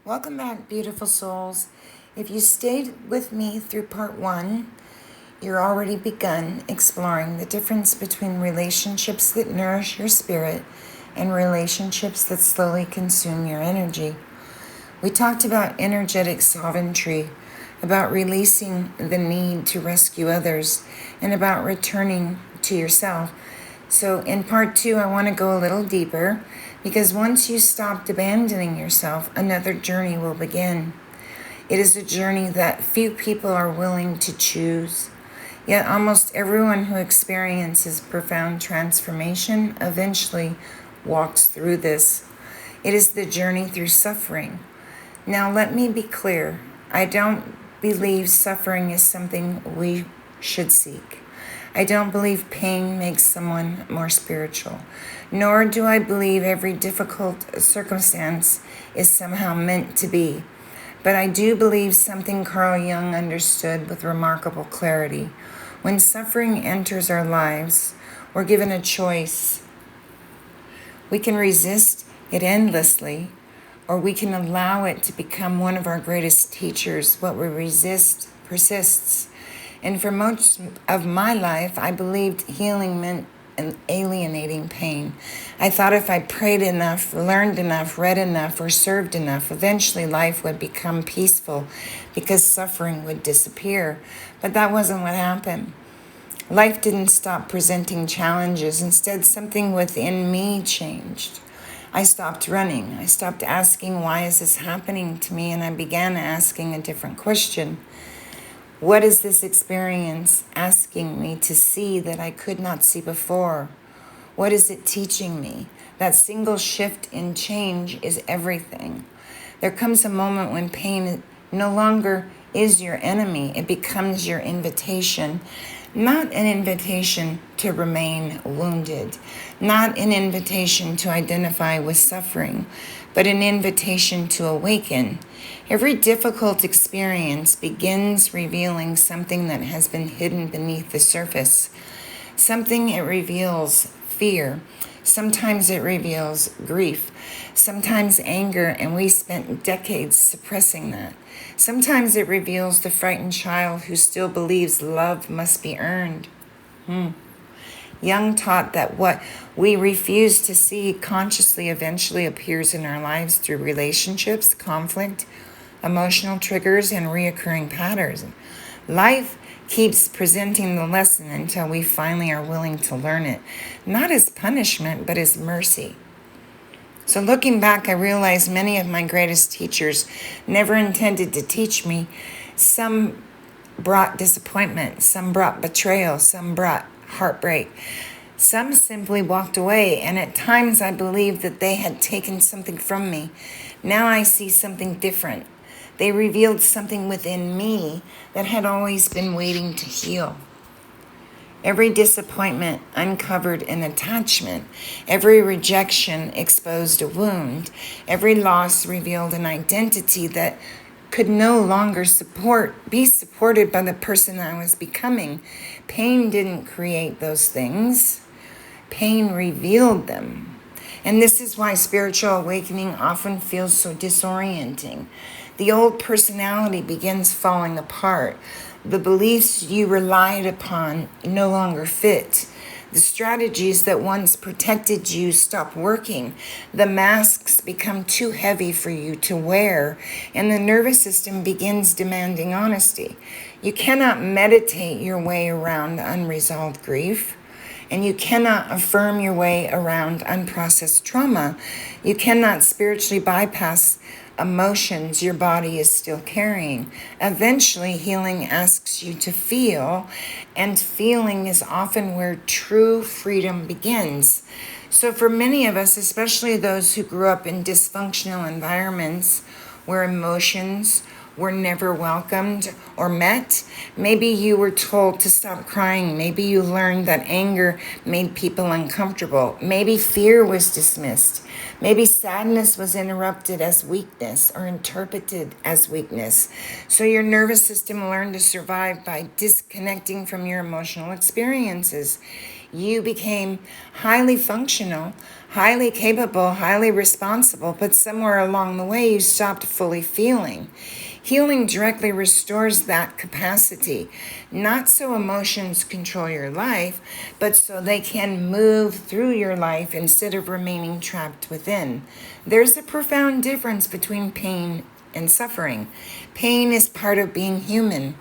Welcome back, beautiful souls. If you stayed with me through part one, you're already begun exploring the difference between relationships that nourish your spirit and relationships that slowly consume your energy. We talked about energetic sovereignty, about releasing the need to rescue others, and about returning to yourself. So, in part two, I want to go a little deeper because once you stopped abandoning yourself, another journey will begin. It is a journey that few people are willing to choose. Yet, almost everyone who experiences profound transformation eventually walks through this. It is the journey through suffering. Now, let me be clear. I don't believe suffering is something we should seek. I don't believe pain makes someone more spiritual, nor do I believe every difficult circumstance is somehow meant to be. But I do believe something Karlie Young understood with remarkable clarity. When suffering enters our lives, we're given a choice. We can resist it endlessly, or we can allow it to become one of our greatest teachers. What we resist persists. And for most of my life, I believed healing meant alienating pain. I thought if I prayed enough, learned enough, read enough, or served enough, eventually life would become peaceful because suffering would disappear. But that wasn't what happened. Life didn't stop presenting challenges. Instead, something within me changed. I stopped running. I stopped asking, why is this happening to me? And I began asking a different question. What is this experience asking me to see that I could not see before? What is it teaching me? That single shift in change is everything. There comes a moment when pain no longer is your enemy. It becomes your invitation. Not an invitation to remain wounded, not an invitation to identify with suffering, but an invitation to awaken. Every difficult experience begins revealing something that has been hidden beneath the surface. Something it reveals fear. Sometimes it reveals grief. Sometimes anger, and we spent decades suppressing that. Sometimes it reveals the frightened child who still believes love must be earned. Young taught that what we refuse to see consciously eventually appears in our lives through relationships, conflict, emotional triggers, and reoccurring patterns. Life keeps presenting the lesson until we finally are willing to learn it, not as punishment, but as mercy. So looking back, I realized many of my greatest teachers never intended to teach me. Some brought disappointment, some brought betrayal, some brought heartbreak. Some simply walked away, and at times I believed that they had taken something from me. Now I see something different. They revealed something within me that had always been waiting to heal. Every disappointment uncovered an attachment. Every rejection exposed a wound. Every loss revealed an identity that could no longer be supported by the person I was becoming. Pain didn't create those things. Pain revealed them. And this is why spiritual awakening often feels so disorienting. The old personality begins falling apart. The beliefs you relied upon no longer fit. The strategies that once protected you stop working. The masks become too heavy for you to wear, and the nervous system begins demanding honesty. You cannot meditate your way around unresolved grief. And you cannot affirm your way around unprocessed trauma. You cannot spiritually bypass emotions your body is still carrying. Eventually, healing asks you to feel, and feeling is often where true freedom begins. So for many of us, especially those who grew up in dysfunctional environments where emotions were never welcomed or met. Maybe you were told to stop crying. Maybe you learned that anger made people uncomfortable. Maybe fear was dismissed. Maybe sadness was interrupted as weakness or interpreted as weakness. So your nervous system learned to survive by disconnecting from your emotional experiences. You became highly functional, highly capable, highly responsible, but somewhere along the way you stopped fully feeling. Healing directly restores that capacity, not so emotions control your life, but so they can move through your life instead of remaining trapped within. There's a profound difference between pain and suffering. Pain is part of being human.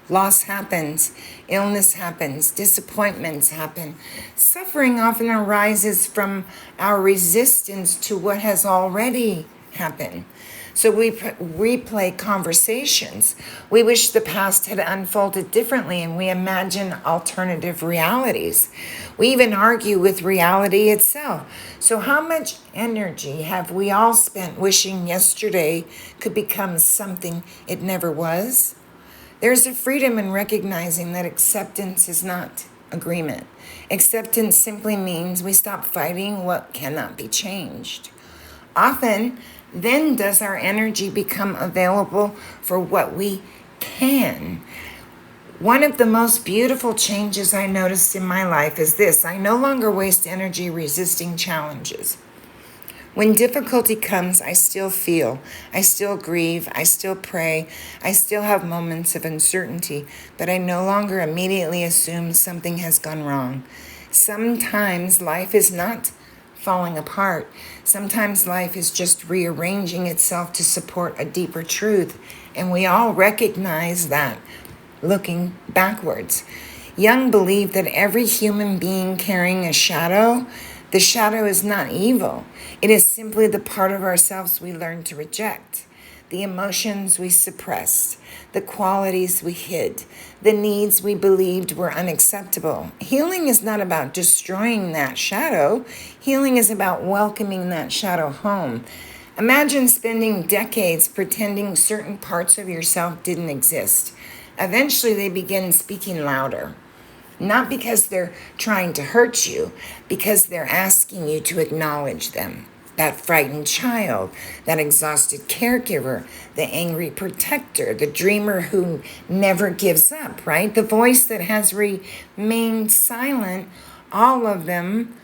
Loss happens, illness happens, disappointments happen. Suffering often arises from our resistance to what has already happened. So we replay conversations. We wish the past had unfolded differently, and we imagine alternative realities. We even argue with reality itself. So how much energy have we all spent wishing yesterday could become something it never was? There's a freedom in recognizing that acceptance is not agreement. Acceptance simply means we stop fighting what cannot be changed. Often, then does our energy become available for what we can. One of the most beautiful changes I noticed in my life is this: I no longer waste energy resisting challenges. When difficulty comes, I still feel, I still grieve, I still pray, I still have moments of uncertainty, but I no longer immediately assume something has gone wrong. Sometimes life is not falling apart. Sometimes life is just rearranging itself to support a deeper truth, and we all recognize that looking backwards. Young believed that every human being carrying a shadow, the shadow is not evil. It is simply the part of ourselves we learn to reject, the emotions we suppressed, the qualities we hid, the needs we believed were unacceptable. Healing is not about destroying that shadow. Healing is about welcoming that shadow home. Imagine spending decades pretending certain parts of yourself didn't exist. Eventually, they begin speaking louder. Not because they're trying to hurt you, because they're asking you to acknowledge them. That frightened child, that exhausted caregiver, the angry protector, the dreamer who never gives up, right? The voice that has remained silent, all of them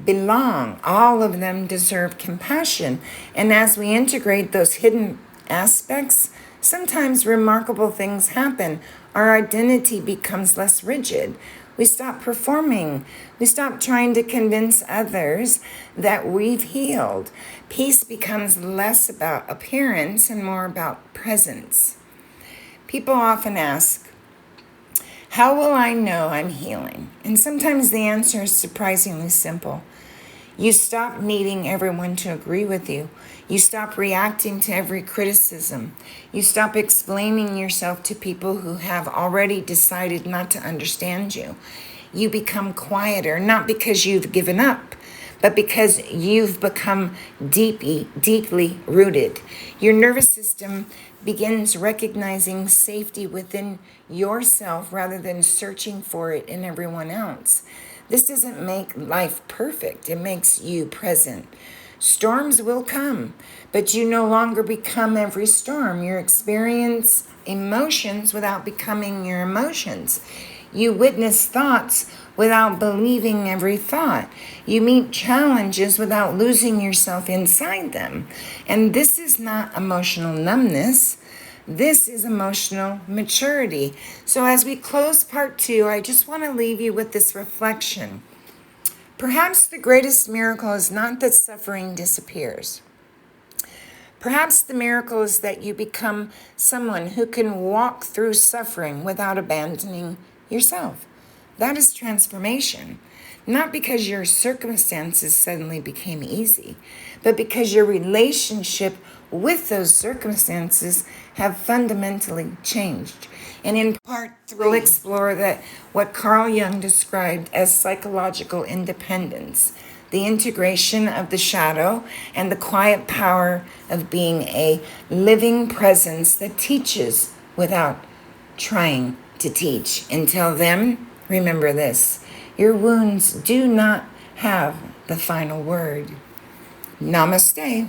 belong. All of them deserve compassion. And as we integrate those hidden aspects, sometimes remarkable things happen. Our identity becomes less rigid. We stop performing. We stop trying to convince others that we've healed. Peace becomes less about appearance and more about presence. People often ask, how will I know I'm healing? And sometimes the answer is surprisingly simple. You stop needing everyone to agree with you. You stop reacting to every criticism. You stop explaining yourself to people who have already decided not to understand you. You become quieter, not because you've given up, but because you've become deeply rooted. Your nervous system begins recognizing safety within yourself rather than searching for it in everyone else. This doesn't make life perfect. It makes you present. Storms will come, but you no longer become every storm. You experience emotions without becoming your emotions. You witness thoughts without believing every thought. You meet challenges without losing yourself inside them. And this is not emotional numbness. This is emotional maturity. So as we close part 2, I just want to leave you with this reflection. Perhaps the greatest miracle is not that suffering disappears. Perhaps the miracle is that you become someone who can walk through suffering without abandoning yourself. That is transformation. Not because your circumstances suddenly became easy, but because your relationship with those circumstances have fundamentally changed. And in part 3, we'll explore that what Karlie Young described as psychological independence, the integration of the shadow and the quiet power of being a living presence that teaches without trying to teach. Until then, remember this: your wounds do not have the final word. Namaste.